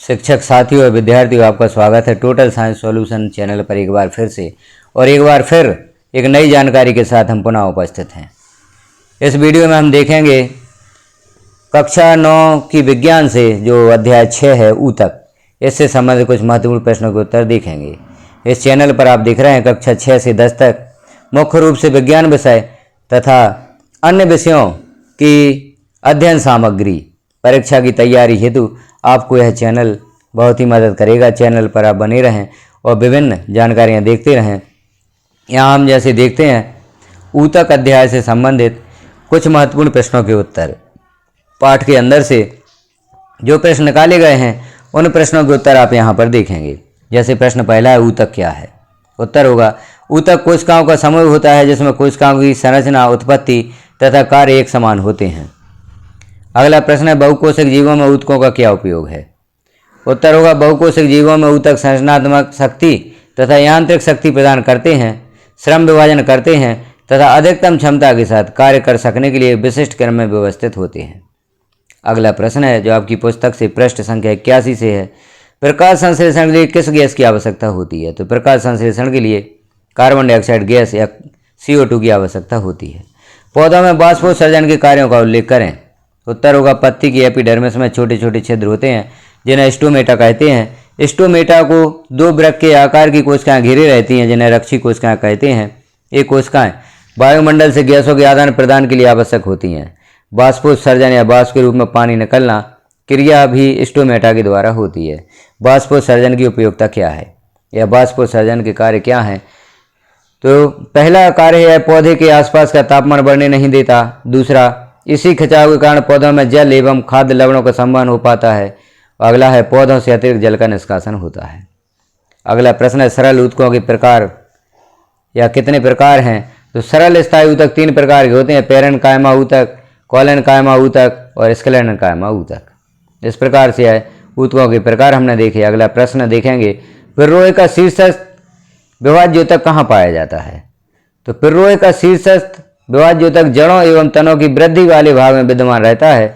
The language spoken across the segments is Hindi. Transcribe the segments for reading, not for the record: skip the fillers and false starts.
शिक्षक साथियों और विद्यार्थियों, आपका स्वागत है टोटल साइंस सॉल्यूशन चैनल पर एक बार फिर से। और एक बार फिर एक नई जानकारी के साथ हम पुनः उपस्थित हैं। इस वीडियो में हम देखेंगे कक्षा 9 की विज्ञान से जो अध्याय 6 है ऊतक, इससे संबंधित कुछ महत्वपूर्ण प्रश्नों के उत्तर देखेंगे। इस चैनल पर आप देख रहे हैं कक्षा 6 से 10 तक मुख्य रूप से विज्ञान विषय तथा अन्य विषयों की अध्ययन सामग्री परीक्षा की तैयारी हेतु आपको यह चैनल बहुत ही मदद करेगा। चैनल पर आप बने रहें और विभिन्न जानकारियां देखते रहें। यहाँ हम जैसे देखते हैं ऊतक अध्याय से संबंधित कुछ महत्वपूर्ण प्रश्नों के उत्तर। पाठ के अंदर से जो प्रश्न निकाले गए हैं उन प्रश्नों के उत्तर आप यहाँ पर देखेंगे। जैसे प्रश्न पहला है, ऊतक क्या है? उत्तर होगा ऊतक कोशिकाओं का समूह होता है जिसमें कोशिकाओं की संरचना, उत्पत्ति तथा कार्य एक समान होते हैं। अगला प्रश्न है, बहुकोशिक जीवों में ऊतकों का क्या उपयोग है? उत्तर होगा बहुकोशिक जीवों में ऊतक संरचनात्मक शक्ति तथा यांत्रिक शक्ति प्रदान करते हैं, श्रम विभाजन करते हैं तथा अधिकतम क्षमता के साथ कार्य कर सकने के लिए विशिष्ट क्रम में व्यवस्थित होते हैं। अगला प्रश्न है जो आपकी पुस्तक से पृष्ठ संख्या 81 से है, प्रकाश संश्लेषण के लिए किस गैस की आवश्यकता होती है? तो प्रकाश संश्लेषण के लिए कार्बन डाइऑक्साइड गैस या CO2 की आवश्यकता होती है। पौधों में बाष्पोत्सर्जन के कार्यों का उल्लेख करें। उत्तर होगा पत्ती की एपिडर्मिस में छोटे छोटे छिद्र होते हैं जिन्हें स्टोमेटा कहते हैं। स्टोमेटा को दो वृक्क के आकार की कोशिकाएं घेरे रहती हैं जिन्हें रक्षी कोशिकाएं कहते हैं। ये कोशिकाएं वायुमंडल से गैसों के आदान प्रदान के लिए आवश्यक होती हैं। बाष्पोत्सर्जन या वाष्प के रूप में पानी निकलना क्रिया भी स्टोमेटा के द्वारा होती है। बाष्पोत्सर्जन की उपयोगिता क्या है या बाष्पोत्सर्जन के कार्य क्या हैं? तो पहला कार्य है पौधे के आसपास का तापमान बढ़ने नहीं देता। दूसरा, इसी खिंचाव के कारण पौधों में जल एवं खाद्य लवणों का संवहन हो पाता है। अगला है पौधों से अतिरिक्त जल का निष्कासन होता है। अगला प्रश्न है सरल ऊतकों के प्रकार या कितने प्रकार हैं? तो सरल स्थायी ऊतक 3 प्रकार के होते हैं, पैरेन्काइमा ऊतक, कोलेनकाइमा ऊतक और स्क्लेरेन्काइमा ऊतक। इस प्रकार से है ऊतकों के प्रकार हमने देखे। अगला प्रश्न देखेंगे, पिर्रोए का शीर्षस्थ विभाज्य ऊतक कहाँ पाया जाता है? तो पिर्रोए का शीर्षस्थ विभाज्य ऊतक जड़ों एवं तनों की वृद्धि वाले भाग में विद्यमान रहता है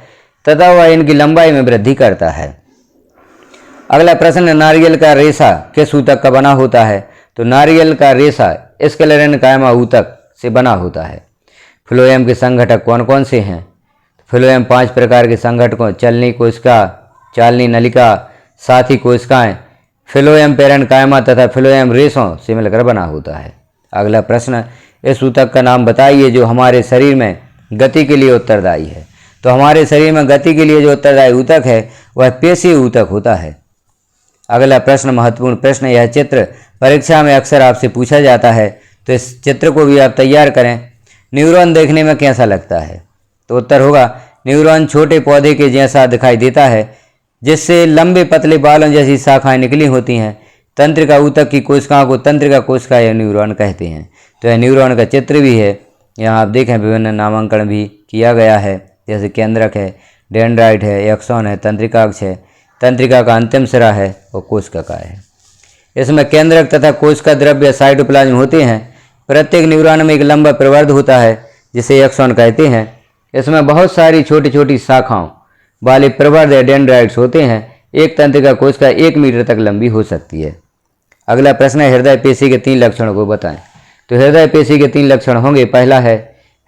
तथा वह इनकी लंबाई में वृद्धि करता है। अगला प्रश्न, नारियल का रेशा किस ऊतक का बना होता है? तो नारियल का रेशा स्क्लेरेन्काइमा ऊतक से बना होता है। फ्लोएम के संघटक कौन कौन से हैं? फ्लोएम 5 प्रकार के संघटकों चलनी कोशिका, चालनी नलिका, साथी कोशिकाएं, फ्लोएम पैरेन्काइमा तथा फ्लोएम रेशों से मिलकर बना होता है। अगला प्रश्न, इस ऊतक का नाम बताइए जो हमारे शरीर में गति के लिए उत्तरदायी है। तो हमारे शरीर में गति के लिए जो उत्तरदायी ऊतक है वह पेशी ऊतक होता है। अगला प्रश्न महत्वपूर्ण प्रश्न, यह चित्र परीक्षा में अक्सर आपसे पूछा जाता है तो इस चित्र को भी आप तैयार करें। न्यूरॉन देखने में कैसा लगता है? तो उत्तर होगा न्यूरॉन छोटे पौधे के जैसा दिखाई देता है जिससे लंबे पतले बालों जैसी शाखाएं निकली होती हैं। तंत्रिका ऊतक की कोशिकाओं को तंत्रिका कोशिका या न्यूरॉन कहते हैं। तो यह न्यूरॉन का चित्र भी है। यहाँ आप देखें विभिन्न नामांकन भी किया गया है, जैसे केंद्रक है, डेंड्राइट है, एक्सॉन है, तंत्रिकाक्ष है, तंत्रिका का अंतिम सिरा है और कोशिका है। इसमें केंद्रक तथा कोशिका द्रव्य साइटोप्लाज्म होते हैं। प्रत्येक न्यूरॉन में एक लंबा प्रवर्ध होता है जिसे एक्सॉन कहते हैं। इसमें बहुत सारी छोटी छोटी शाखाओं वाले प्रवर्ध या डेंड्राइट्स होते हैं। एक तंत्रिका कोशिका 1 मीटर तक लंबी हो सकती है। अगला प्रश्न है, हृदय पेशी के 3 लक्षणों को बताएं। तो हृदय पेशी के 3 लक्षण होंगे। पहला है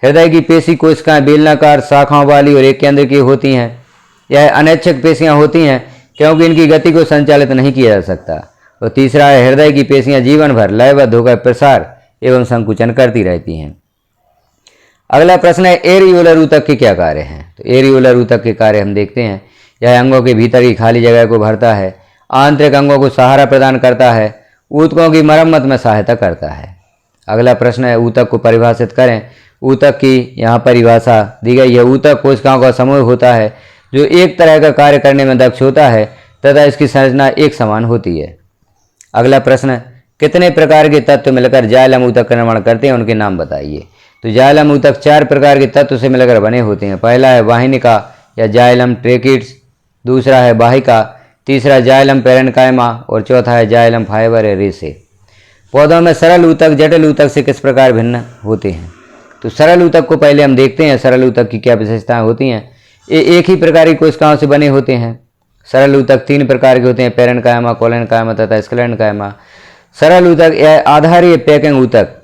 हृदय की पेशी कोशिकाएं बेलनाकार शाखाओं वाली और एक केंद्र की होती हैं। यह अनैच्छिक पेशियां होती हैं क्योंकि इनकी गति को संचालित नहीं किया जा सकता। और तीसरा है हृदय की पेशियां जीवन भर लयबद्ध होकर प्रसार एवं संकुचन करती रहती हैं। अगला प्रश्न है, एरियोलर ऊतक के क्या कार्य हैं? तो एरियोलर ऊतक के कार्य हम देखते हैं। यह अंगों के भीतर की खाली जगह को भरता है, आंतरिक अंगों को सहारा प्रदान करता है, ऊतकों की मरम्मत में सहायता करता है। अगला प्रश्न है, ऊतक को परिभाषित करें। ऊतक की यहाँ परिभाषा दी गई है। ऊतक कोशिकाओं का समूह होता है जो एक तरह का कार्य करने में दक्ष होता है तथा इसकी संरचना एक समान होती है। अगला प्रश्न, कितने प्रकार के तत्व मिलकर जाइलम ऊतक का निर्माण करते हैं, उनके नाम बताइए। तो जाइलम ऊतक 4 प्रकार के तत्व से मिलकर बने होते हैं। पहला है वाहिनिका या जाइलम ट्रेकिड्स, दूसरा है वाहिका, तीसरा जाइलम पैरेन्काइमा और चौथा है जाइलम फाइबर या रेशे। पौधों में सरल ऊतक जटिल ऊतक से किस प्रकार भिन्न होते हैं? तो सरल ऊतक को पहले हम देखते हैं। सरल ऊतक की क्या विशेषताएं होती हैं। ये एक ही प्रकार की कोशिकाओं से बने होते हैं। सरल ऊतक 3 प्रकार के होते हैं, पेरेन्काइमा, कोलेनकाइमा तथा स्क्लेरेन्काइमा। सरल ऊतक यह आधारीय पैकिंग ऊतक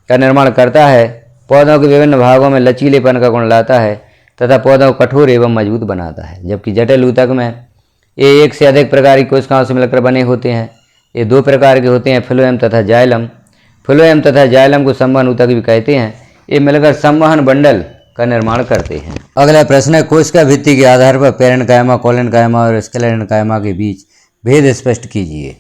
का निर्माण करता है, पौधों के विभिन्न भागों में लचीलेपन का गुण लाता है तथा पौधों को कठोर एवं मजबूत बनाता है। जबकि जटिल ऊतक में ये एक से अधिक प्रकार की कोशिकाओं से मिलकर बने होते हैं। ये 2 प्रकार के होते हैं, फ्लोएम तथा जाइलम। फ्लोएम तथा जाइलम को संवहन ऊतक भी कहते हैं। ये मिलकर संवहन बंडल का निर्माण करते हैं। अगला प्रश्न है, कोशिका भित्ति के आधार पर पेरेन्काइमा, कोलेनकाइमा और स्क्लेरेन्काइमा के बीच भेद स्पष्ट कीजिए।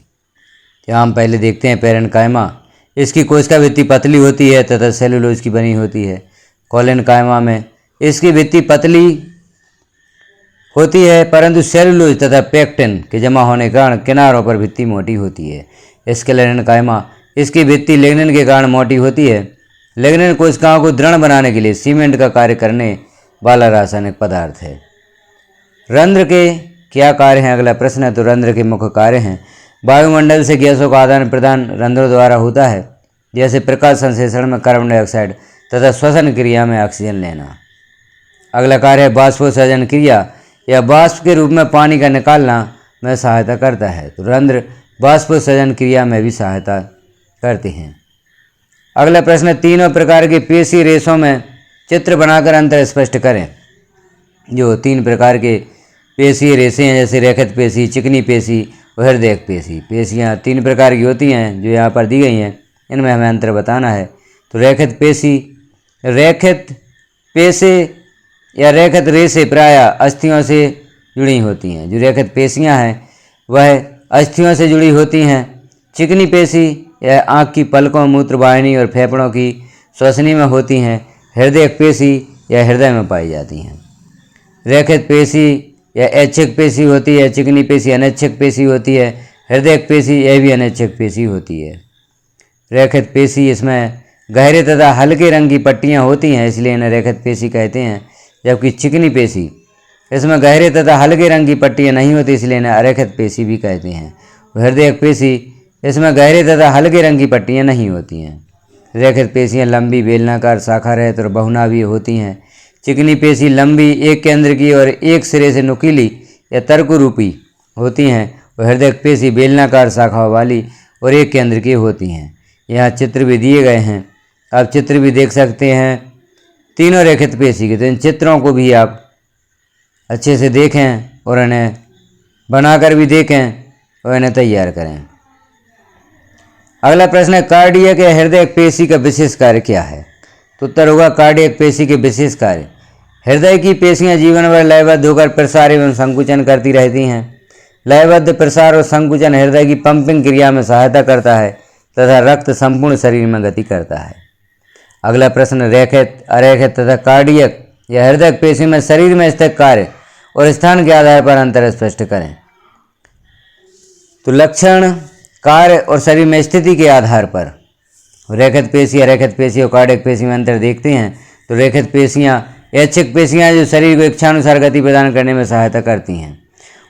यहाँ हम पहले देखते हैं पेरेन्काइमा। इसकी कोशिका भित्ति पतली होती है तथा सेलुलोज की बनी होती है। कोलेनकाइमा में इसकी भित्ति पतली होती है परंतु सेलुलोज तथा पेक्टिन के जमा होने के कारण किनारों पर भित्ति मोटी होती है। स्क्लेरेन्काइमा इसकी भित्ति लिग्निन के कारण मोटी होती है। लिग्निन कोशिकाओं को दृढ़ बनाने के लिए सीमेंट का कार्य करने वाला रासायनिक पदार्थ है। रंध्र के क्या कार्य हैं? अगला प्रश्न है। तो रंध्र के मुख्य कार्य हैं, वायुमंडल से गैसों का आदान प्रदान रंध्रों द्वारा होता है, जैसे प्रकाश संश्लेषण में कार्बन डाइऑक्साइड तथा श्वसन क्रिया में ऑक्सीजन लेना। अगला कार्य है बाष्पोत्सर्जन क्रिया, या वाष्प के रूप में पानी का निकालना में सहायता करता है। तो रंध्र बाष्पोत्सर्जन क्रिया में भी सहायता करते हैं। अगला प्रश्न है, तीनों प्रकार के पेशी रेशों में चित्र बनाकर अंतर स्पष्ट करें। जो 3 प्रकार के पेशी रेशे हैं, जैसे रेखित पेशी, चिकनी पेशी और हृदयक पेशी। पेशियाँ 3 प्रकार की होती हैं जो यहाँ पर दी गई हैं, इनमें हमें अंतर बताना है। तो रेखित पेशी, रेखित पेशे या रेखित रेशे प्रायः अस्थियों से जुड़ी होती हैं। जो रेखित पेशियाँ हैं वह अस्थियों से जुड़ी होती हैं। चिकनी पेशी यह आँख की पलकों, मूत्रवाहिनी और फेफड़ों की श्वसनी में होती हैं। हृदयक पेशी यह हृदय में पाई जाती हैं। रेखित पेशी यह ऐच्छिक पेशी होती है। चिकनी पेशी अनैच्छिक पेशी होती है। हृदयक पेशी यह भी अनैच्छिक पेशी होती है। रेखित पेशी इसमें गहरे तथा हल्के रंग की पट्टियाँ होती हैं, इसलिए इन्हें रेखित पेशी कहते हैं। जबकि चिकनी पेशी इसमें गहरे तथा हल्के रंग की पट्टियाँ नहीं होती, इसलिए इन्हें अरेखित पेशी भी कहते हैं। हृदयक पेशी इसमें गहरे तथा हल्के रंग की पट्टियाँ नहीं होती हैं। रेखित पेशियाँ लंबी, बेलनाकार, शाखा रहित और बहुनाभीय होती हैं। चिकनी पेशी लंबी, एक केंद्र की और एक सिरे से नुकीली या तर्करूपी होती हैं। और हृदयक पेशी बेलनाकार शाखाओं वाली और एक केंद्र की होती हैं। यहाँ चित्र भी दिए गए हैं, आप चित्र भी देख सकते हैं तीनों रेखित पेशी के। तो इन चित्रों को भी आप अच्छे से देखें और इन्हें बनाकर भी देखें और इन्हें तैयार करें। अगला प्रश्न है, कार्डियक या हृदयक पेशी का विशेष कार्य क्या है? तो उत्तर होगा कार्डियक पेशी के विशेष कार्य। हृदय की पेशियां जीवन भर लयबद्ध होकर प्रसार एवं संकुचन करती रहती हैं। लयबद्ध प्रसार और संकुचन हृदय की पंपिंग क्रिया में सहायता करता है तथा रक्त संपूर्ण शरीर में गति करता है। अगला प्रश्न, रेखित, अरेखित तथा कार्डियक या हृदयक पेशी में शरीर में स्थित कार्य और स्थान के आधार पर अंतर स्पष्ट करें। तो लक्षण, कार्य और शरीर में स्थिति के आधार पर रेखित पेशी, अरेखित पेशी और कार्डियक पेशी में अंतर देखते हैं। तो रेखित पेशियाँ ऐच्छिक पेशियाँ जो शरीर को इच्छानुसार गति प्रदान करने में सहायता करती हैं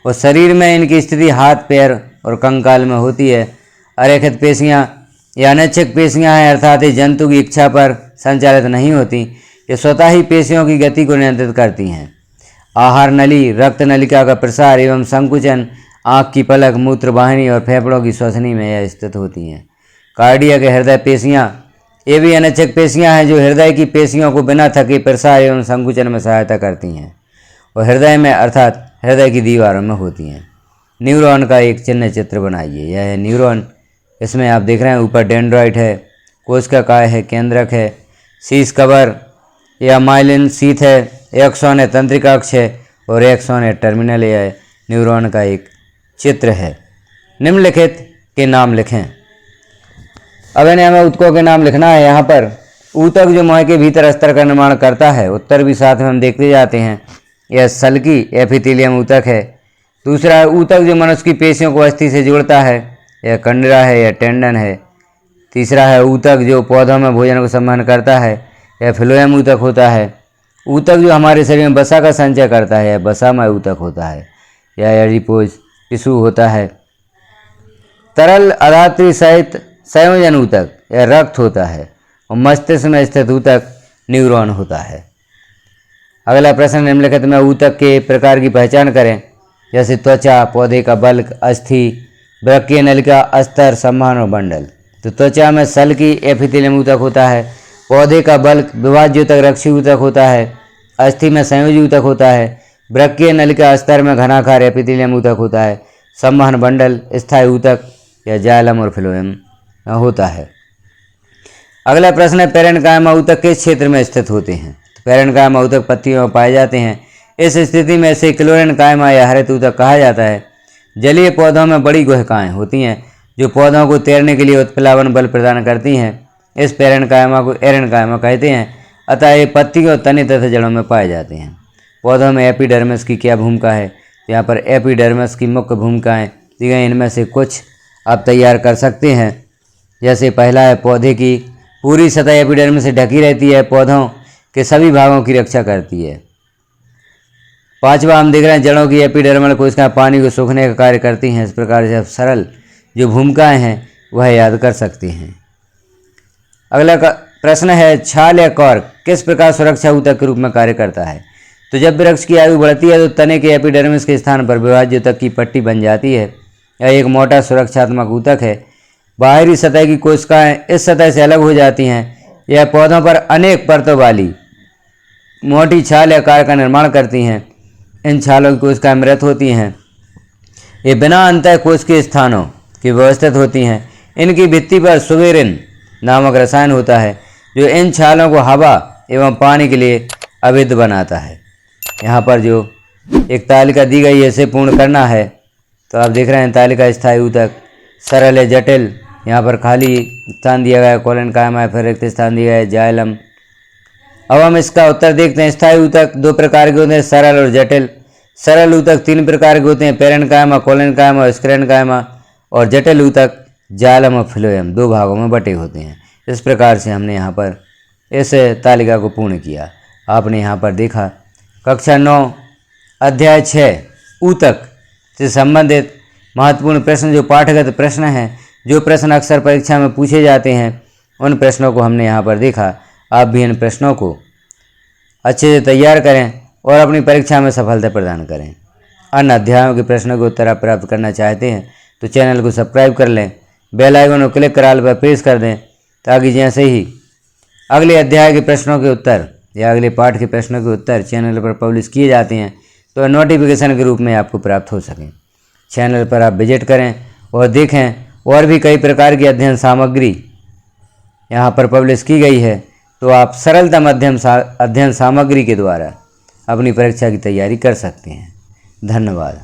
और शरीर में इनकी स्थिति हाथ, पैर और कंकाल में होती है। अरेखित पेशियाँ या अनैच्छिक पेशियाँ हैं, अर्थात ये जंतु की इच्छा पर संचालित नहीं होती। ये स्वतः ही पेशियों की गति को नियंत्रित करती हैं। आहार नली, रक्त नलिका का प्रसार एवं संकुचन आँख की पलक, मूत्रवाहिनी और फेफड़ों की श्वसनी में यह स्थित होती हैं। कार्डियक हृदय पेशियाँ ये भी अनैच्छिक पेशियाँ हैं जो हृदय की पेशियों को बिना थके प्रसार एवं संकुचन में सहायता करती हैं और हृदय में अर्थात हृदय की दीवारों में होती हैं। न्यूरॉन का एक चिन्ह चित्र बनाइए। यह है न्यूरॉन। इसमें आप देख रहे हैं ऊपर डेंड्राइट है, कोशिका काय है, केंद्रक है, शीश कवर या माइलिन शीथ है, एक्सॉन है, तंत्रिका अक्ष है और एक्सॉन है टर्मिनल। यह न्यूरॉन का एक चित्र है। निम्नलिखित के नाम लिखें। अब इन्हें हमें ऊतकों के नाम लिखना है। यहाँ पर ऊतक जो मुंह के भीतर अस्तर का निर्माण करता है, उत्तर भी साथ में हम देखते जाते हैं। यह सल्की एपिथेलियम ऊतक है। दूसरा है ऊतक जो मनुष्य की पेशियों को अस्थि से जोड़ता है, यह कंडरा है या टेंडन है। तीसरा है ऊतक जो पौधों में भोजन को संवहन करता है, यह फ्लोएम ऊतक होता है। ऊतक जो हमारे शरीर में वसा का संचय करता है, यह वसामय ऊतक होता है। यह एडिपोज टिश्यू होता है। तरल अधात्री सहित संयोजन ऊतक यह रक्त होता है और मस्तिष्क में स्थित ऊतक न्यूरॉन होता है। अगला प्रश्न, निम्नलिखित में ऊतक के प्रकार की पहचान करें। जैसे त्वचा, पौधे का बल्क, अस्थि, वृक्कीय नलिका, अस्तर, संवहन बंडल। तो त्वचा में सल्की एपिथेलियम ऊतक होता है, पौधे का बल्क विभाज्य ऊतक रक्षी ऊतक होता है, अस्थि में संयोजी ऊतक होता है, वृक्कीय नलिका अस्तर में घनाकार एपिथेलियम ऊतक होता है, संवहन बंडल स्थायी ऊतक या जाइलम और फ्लोएम होता है। अगला प्रश्न है, पेरेन्काइमा ऊतक किस क्षेत्र में स्थित होते हैं? तो पेरेन्काइमा ऊतक पत्तियों में पाए जाते हैं। इस स्थिति में इसे क्लोरेन्काइमा या हरित ऊतक कहा जाता है। जलीय पौधों में बड़ी गुहिकाएँ होती हैं जो पौधों को तैरने के लिए उत्प्लावन बल प्रदान करती हैं। इस पेरेन्काइमा को एरेन्काइमा कहते हैं। अतः ये पत्तियों, तने तथा जड़ों में पाए जाते हैं। पौधों में एपिडर्मिस की क्या भूमिका है? यहाँ पर एपिडर्मिस की मुख्य भूमिकाएँ दी गई, इनमें से कुछ आप तैयार कर सकते हैं। जैसे पहला है, पौधे की पूरी सतह एपिडर्मिस से ढकी रहती है, पौधों के सभी भागों की रक्षा करती है। पांचवा हम देख रहे हैं, जड़ों की एपिडर्मल कोशिकाएं पानी को सोखने का कार्य करती हैं। इस प्रकार से आप सरल जो भूमिकाएं हैं वह याद कर सकते हैं। अगला प्रश्न है, छाल या कॉर्क किस प्रकार सुरक्षा ऊतक के रूप में कार्य करता है? तो जब वृक्ष की आयु बढ़ती है तो तने के एपिडर्मिस के स्थान पर विभाज्य ऊतक की पट्टी बन जाती है। यह एक मोटा सुरक्षात्मक ऊतक है। बाहरी सतह की कोशिकाएं इस सतह से अलग हो जाती हैं। यह पौधों पर अनेक परतों वाली मोटी छाल या कार का निर्माण करती हैं। इन छालों की कोशिकाएं मृत होती हैं। ये बिना अंतः कोशिकीय स्थानों की व्यवस्थित होती हैं। इनकी भित्ति पर सुबेरिन नामक रसायन होता है जो इन छालों को हवा एवं पानी के लिए अवैध बनाता है। यहाँ पर जो एक तालिका दी गई है इसे पूर्ण करना है। तो आप देख रहे हैं तालिका, स्थायी ऊतक, सरल है, जटिल, यहाँ पर खाली स्थान दिया गया है कोलेन्काइमा, फिर रिक्त स्थान दिया है जाइलम। अब हम इसका उत्तर देखते हैं। स्थायी ऊतक दो प्रकार के होते हैं, सरल और जटिल। सरल ऊतक तीन प्रकार के होते हैं, पेरेन्काइमा, कोलेन्काइमा और स्क्लेरेन्काइमा। और जटिल ऊतक जाइलम और फ्लोएम दो भागों में बटे होते हैं। इस प्रकार से हमने यहाँ पर इस तालिका को पूर्ण किया। आपने यहाँ पर देखा कक्षा 9 अध्याय 6 ऊतक से संबंधित महत्वपूर्ण प्रश्न, जो पाठगत प्रश्न हैं, जो प्रश्न अक्सर परीक्षा में पूछे जाते हैं, उन प्रश्नों को हमने यहाँ पर देखा। आप भी इन प्रश्नों को अच्छे से तैयार करें और अपनी परीक्षा में सफलता प्रदान करें। अन्य अध्यायों के प्रश्नों के उत्तर आप प्राप्त करना चाहते हैं तो चैनल को सब्सक्राइब कर लें, बेल आइकन को क्लिक कर ऑल पर प्रेस कर दें, ताकि जैसे ही अगले अध्याय के प्रश्नों के उत्तर या अगले पाठ के प्रश्नों के उत्तर चैनल पर पब्लिश किए जाते हैं तो नोटिफिकेशन के रूप में आपको प्राप्त हो सकें। चैनल पर आप विजिट करें और देखें, और भी कई प्रकार की अध्ययन सामग्री यहाँ पर पब्लिश की गई है। तो आप सरलतम अध्ययन सामग्री के द्वारा अपनी परीक्षा की तैयारी कर सकते हैं। धन्यवाद।